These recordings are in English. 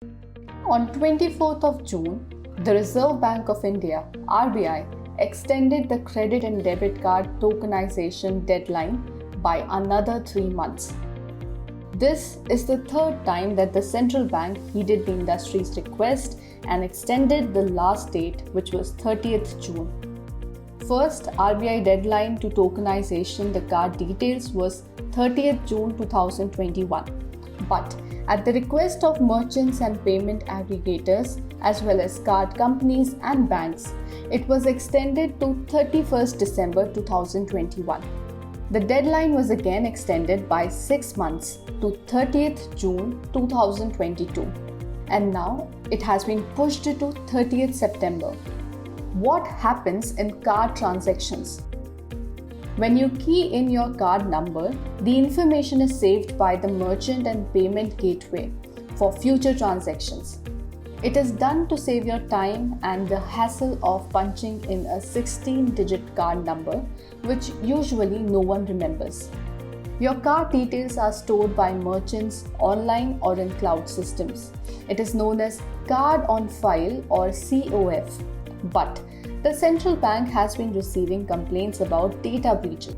On 24th of June, the Reserve Bank of India (RBI) extended the credit and debit card tokenization deadline by another 3 months. This is the third time that the central bank heeded the industry's request and extended the last date, which was 30th June. First RBI deadline to tokenization the card details was 30th June 2021. But at the request of merchants and payment aggregators, as well as card companies and banks, it was extended to 31st December 2021. The deadline was again extended by 6 months to 30th June 2022, and now it has been pushed to 30th September. What happens in card transactions? When you key in your card number, the information is saved by the merchant and payment gateway for future transactions. It is done to save your time and the hassle of punching in a 16-digit card number, which usually no one remembers. Your card details are stored by merchants online or in cloud systems. It is known as Card on File or COF. But the central bank has been receiving complaints about data breaches.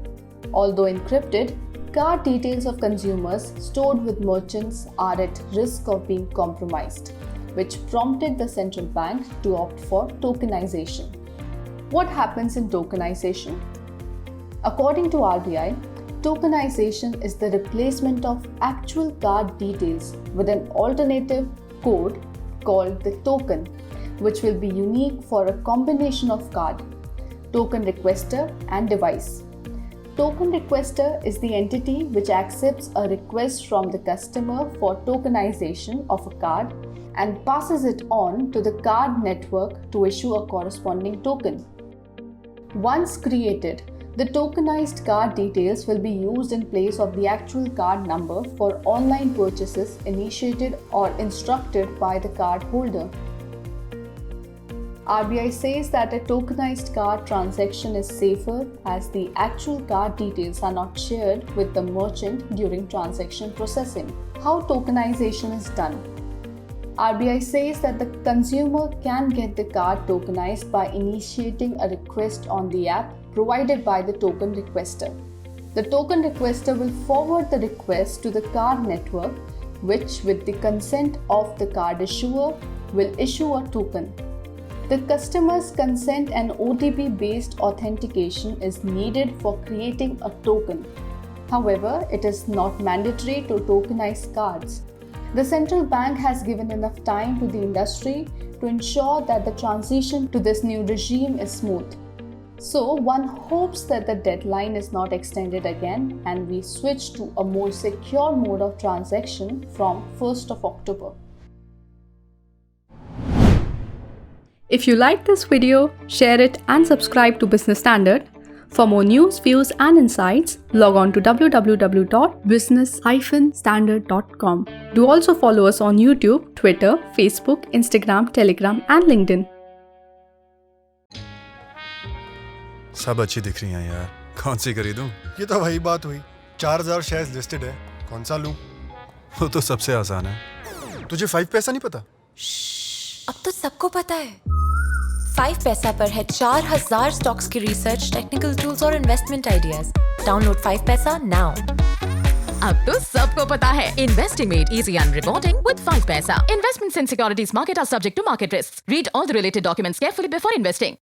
Although encrypted, card details of consumers stored with merchants are at risk of being compromised, which prompted the central bank to opt for tokenization. What happens in tokenization? According to RBI, tokenization is the replacement of actual card details with an alternative code called the token, which will be unique for a combination of card, token requester, and device. Token requester is the entity which accepts a request from the customer for tokenization of a card and passes it on to the card network to issue a corresponding token. Once created, the tokenized card details will be used in place of the actual card number for online purchases initiated or instructed by the card holder. RBI says that a tokenized card transaction is safer as the actual card details are not shared with the merchant during transaction processing. How tokenization is done? RBI says that the consumer can get the card tokenized by initiating a request on the app provided by the token requester. The token requester will forward the request to the card network, which, with the consent of the card issuer, will issue a token. The customer's consent and OTP-based authentication is needed for creating a token. However, it is not mandatory to tokenize cards. The central bank has given enough time to the industry to ensure that the transition to this new regime is smooth. So, one hopes that the deadline is not extended again and we switch to a more secure mode of transaction from 1st of October. If you like this video, share it and subscribe to Business Standard. For more news, views and insights, log on to www.business-standard.com. Do also follow us on YouTube, Twitter, Facebook, Instagram, Telegram and LinkedIn. सब अच्छी दिख रही हैं यार, कौन सी खरीदूं? ये तो वही बात हुई, 4000 शेयर्स लिस्टेड है, कौन सा लूं? वो तो सबसे आसान है। तुझे 5 पैसा नहीं पता? अब तो सबको पता है। 5 पैसा पर है 4000 स्टॉक्स की रिसर्च, टेक्निकल टूल्स और इन्वेस्टमेंट आइडियाज। डाउनलोड 5 पैसा नाउ। अब तो सबको पता है, investing made easy and rewarding with 5 paisa. Investments in securities market are subject to market risks. Read all the related documents carefully before investing.